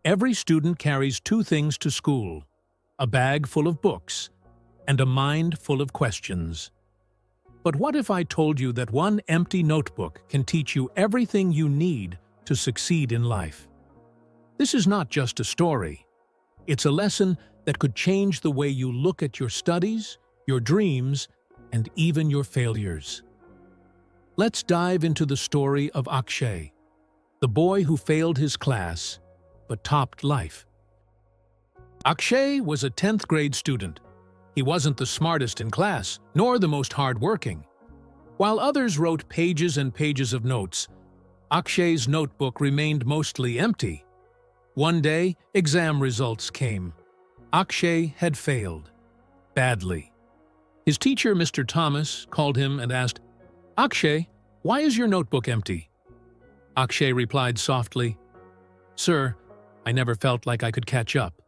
Every student carries two things to school: a bag full of books and a mind full of questions. But what if I told you that one empty notebook can teach you everything you need to succeed in life? This is not just a story. It's a lesson that could change the way you look at your studies, your dreams, and even your failures. Let's dive into the story of Akshay, the boy who failed his class but topped life. Akshay was a 10th grade student. He wasn't the smartest in class, nor the most hardworking. While others wrote pages and pages of notes, Akshay's notebook remained mostly empty. One day, exam results came. Akshay had failed. Badly. His teacher, Mr. Thomas, called him and asked, "Akshay, why is your notebook empty?" Akshay replied softly, "Sir, I never felt like I could catch up.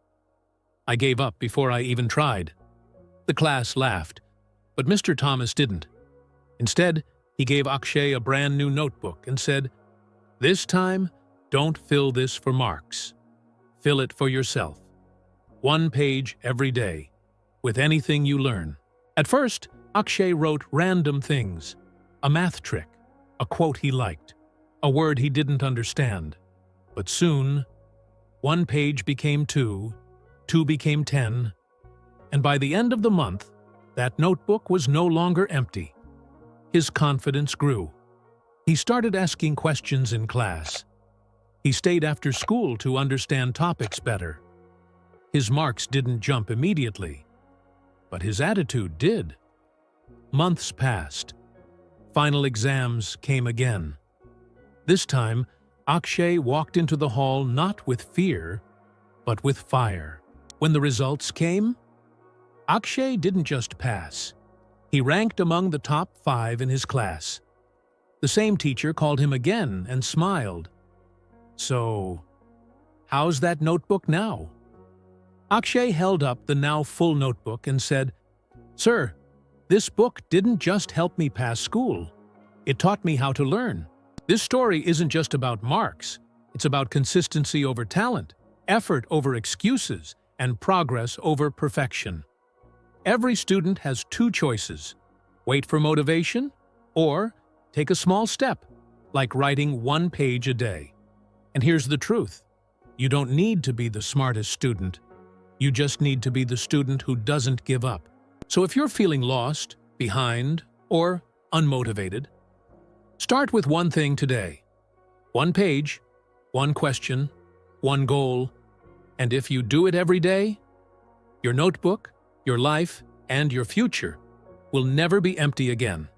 I gave up before I even tried." The class laughed, but Mr. Thomas didn't. Instead, he gave Akshay a brand new notebook and said, "This time, don't fill this for marks. Fill it for yourself. One page every day, with anything you learn." At first, Akshay wrote random things: a math trick, a quote he liked, a word he didn't understand. But soon, one page became two, two became 10, and by the end of the month, that notebook was no longer empty. His confidence grew. He started asking questions in class. He stayed after school to understand topics better. His marks didn't jump immediately, but his attitude did. Months passed. Final exams came again. This time, Akshay walked into the hall not with fear, but with fire. When the results came, Akshay didn't just pass. He ranked among the top 5 in his class. The same teacher called him again and smiled. "So, how's that notebook now?" Akshay held up the now full notebook and said, "Sir, this book didn't just help me pass school. It taught me how to learn. This story isn't just about marks. It's about consistency over talent, effort over excuses, and progress over perfection. Every student has two choices: wait for motivation, or take a small step, like writing one page a day. And here's the truth: you don't need to be the smartest student. You just need to be the student who doesn't give up. So if you're feeling lost, behind, or unmotivated, start with one thing today. One page, one question, one goal, and if you do it every day, your notebook, your life, and your future will never be empty again.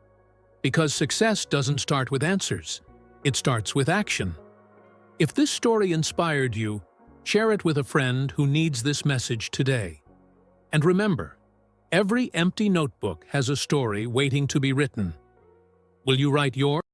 Because success doesn't start with answers, it starts with action. If this story inspired you, share it with a friend who needs this message today. And remember, every empty notebook has a story waiting to be written. Will you write yours?